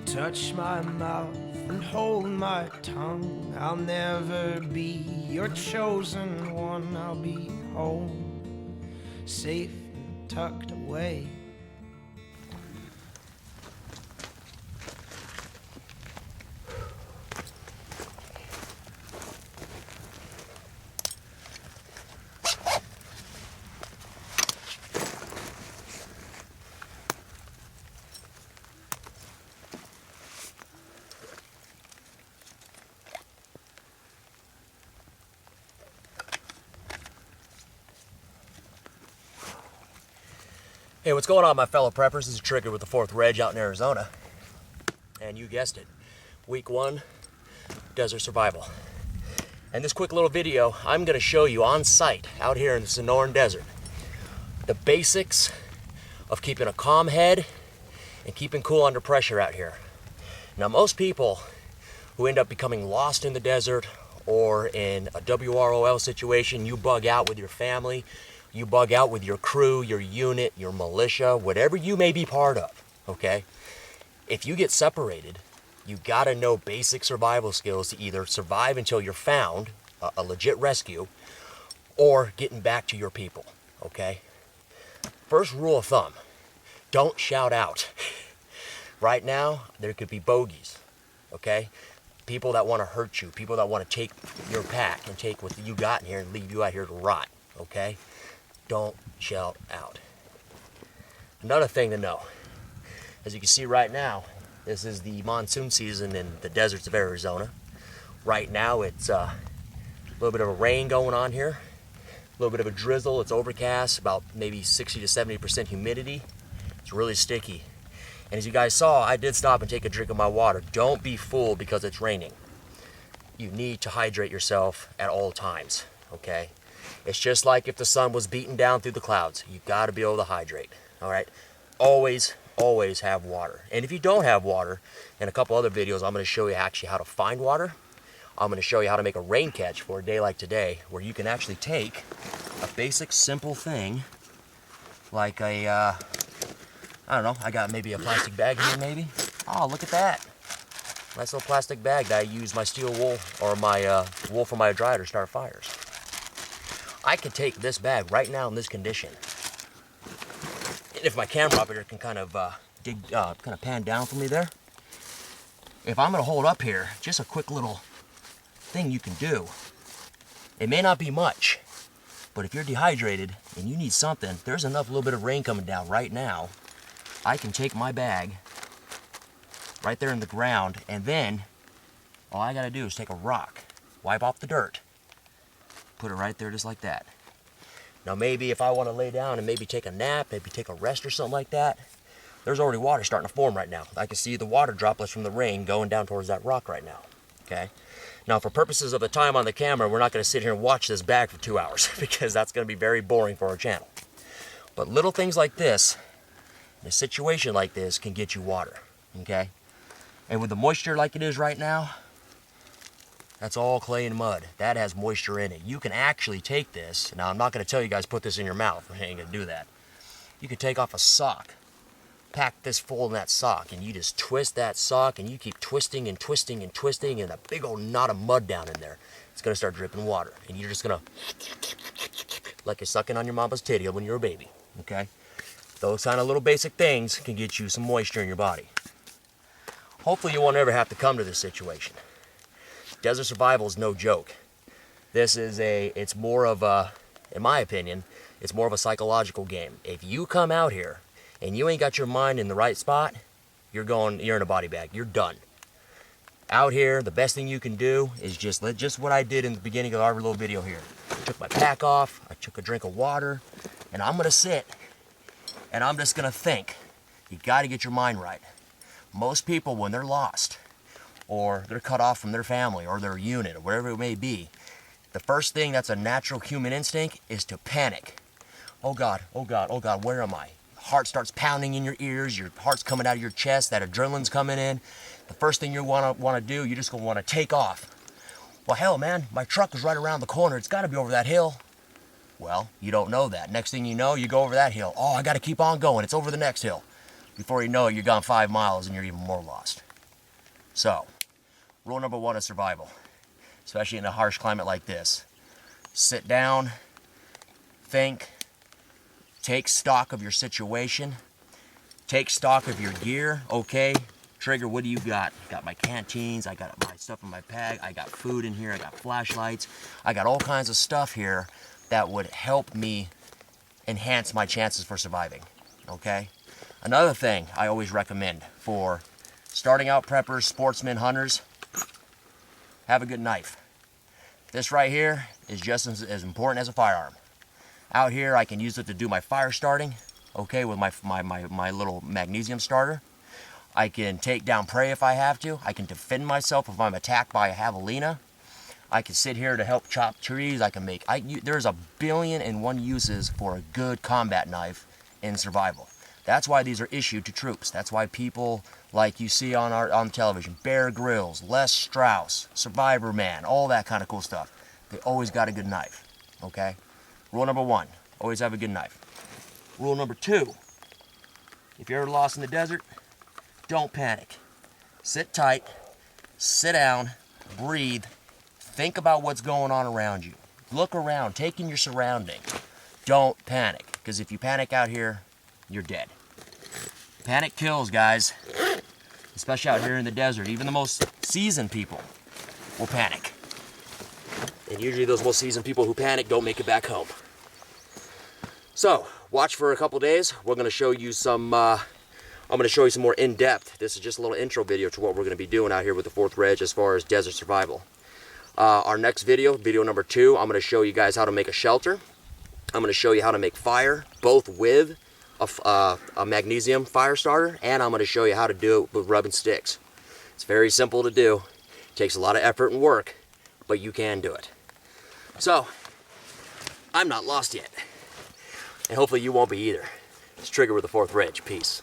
touch my mouth and hold my tongue. I'll never be your chosen one. I'll be home, safe and tucked away. Hey, what's going on, my fellow preppers? This is Trigger with the 4th Reg out in Arizona. And you guessed it, week 1, desert survival. And this quick little video, I'm gonna show you on site out here in the Sonoran Desert, the basics of keeping a calm head and keeping cool under pressure out here. Now, most people who end up becoming lost in the desert or in a WROL situation, you bug out with your family, you bug out with your crew, your unit, your militia, whatever you may be part of, okay? If you get separated, you gotta know basic survival skills to either survive until you're found, a legit rescue, or getting back to your people, okay? First rule of thumb, don't shout out. Right now, there could be bogeys, okay? People that wanna hurt you, people that wanna take your pack and take what you got in here and leave you out here to rot, okay? Don't shout out. Another thing to know, as you can see right now, this is the monsoon season in the deserts of Arizona. Right now it's a little bit of a rain going on here, a little bit of a drizzle, it's overcast, about maybe 60 to 70% humidity. It's really sticky. And as you guys saw, I did stop and take a drink of my water. Don't be fooled because it's raining. You need to hydrate yourself at all times, okay? It's just like if the sun was beating down through the clouds. You got to be able to hydrate, all right? Always, always have water. And if you don't have water, in a couple other videos, I'm going to show you actually how to find water. I'm going to show you how to make a rain catch for a day like today, where you can actually take a basic, simple thing, like a, I don't know, I got maybe a plastic bag here maybe. Oh, look at that. Nice little plastic bag that I use my steel wool, or my wool from my dryer to start fires. I could take this bag right now in this condition, and if my camera operator can kind of pan down for me there, if I'm going to hold up here, just a quick little thing you can do. It may not be much, but if you're dehydrated and you need something, there's enough little bit of rain coming down right now. I can take my bag right there in the ground, and then all I got to do is take a rock, wipe off the dirt, put it right there just like that. Now maybe if I want to lay down and maybe take a nap, maybe take a rest or something like that, there's already water starting to form right now. I can see the water droplets from the rain going down towards that rock right now, okay? Now for purposes of the time on the camera, we're not going to sit here and watch this bag for 2 hours because that's going to be very boring for our channel. But little things like this, in a situation like this, can get you water, okay? And with the moisture like it is right now, that's all clay and mud. That has moisture in it. You can actually take this. Now, I'm not going to tell you guys put this in your mouth. I ain't going to do that. You can take off a sock, pack this full in that sock, and you just twist that sock, and you keep twisting and twisting and twisting, and a big old knot of mud down in there. It's going to start dripping water, and you're just going to, like you're sucking on your mama's titty when you're a baby, okay? Those kind of little basic things can get you some moisture in your body. Hopefully you won't ever have to come to this situation. Desert survival is no joke. This is it's more of a, in my opinion, it's more of a psychological game. If you come out here and you ain't got your mind in the right spot, you're in a body bag. You're done. Out here, the best thing you can do is just what I did in the beginning of our little video here. I took my pack off, I took a drink of water, and I'm gonna sit and I'm just gonna think. You gotta get your mind right. Most people, when they're lost, or they're cut off from their family or their unit or whatever it may be, the first thing that's a natural human instinct is to panic. Oh God, oh God, oh God, where am I? Heart starts pounding in your ears, your heart's coming out of your chest, that adrenaline's coming in. The first thing you want to do, you're just going to want to take off. Well, hell, man, my truck is right around the corner. It's got to be over that hill. Well, you don't know that. Next thing you know, you go over that hill. Oh, I got to keep on going. It's over the next hill. Before you know it, you're gone 5 miles and you're even more lost. So, rule number one of survival, especially in a harsh climate like this. Sit down, think, take stock of your situation, take stock of your gear. Okay, Trigger, what do you got? Got my canteens, I got my stuff in my bag, I got food in here, I got flashlights, I got all kinds of stuff here that would help me enhance my chances for surviving, okay? Another thing I always recommend for starting out preppers, sportsmen, hunters, have a good knife. This right here is just as important as a firearm. Out here, I can use it to do my fire starting, okay, with my little magnesium starter. I can take down prey if I have to. I can defend myself if I'm attacked by a javelina. I can sit here to help chop trees. I can make, there's a billion and one uses for a good combat knife in survival. That's why these are issued to troops. That's why people like you see on television, Bear Grylls, Les Strauss, Survivor Man, all that kind of cool stuff. They always got a good knife, okay? Rule number one, always have a good knife. Rule number two, if you're ever lost in the desert, don't panic. Sit tight, sit down, breathe, think about what's going on around you. Look around, take in your surroundings. Don't panic, because if you panic out here, you're dead. Panic kills, guys, especially out here in the desert. Even the most seasoned people will panic. And usually those most seasoned people who panic don't make it back home. So, watch for a couple days. We're going to show you some, I'm going to show you some more in-depth. This is just a little intro video to what we're going to be doing out here with the 4th Reg as far as desert survival. Our next video, video number 2, I'm going to show you guys how to make a shelter. I'm going to show you how to make fire, both with a magnesium fire starter, and I'm going to show you how to do it with rubbing sticks. It's very simple to do. It takes a lot of effort and work, but you can do it. So, I'm not lost yet. And hopefully you won't be either. It's Trigger with the 4th Reg. Peace.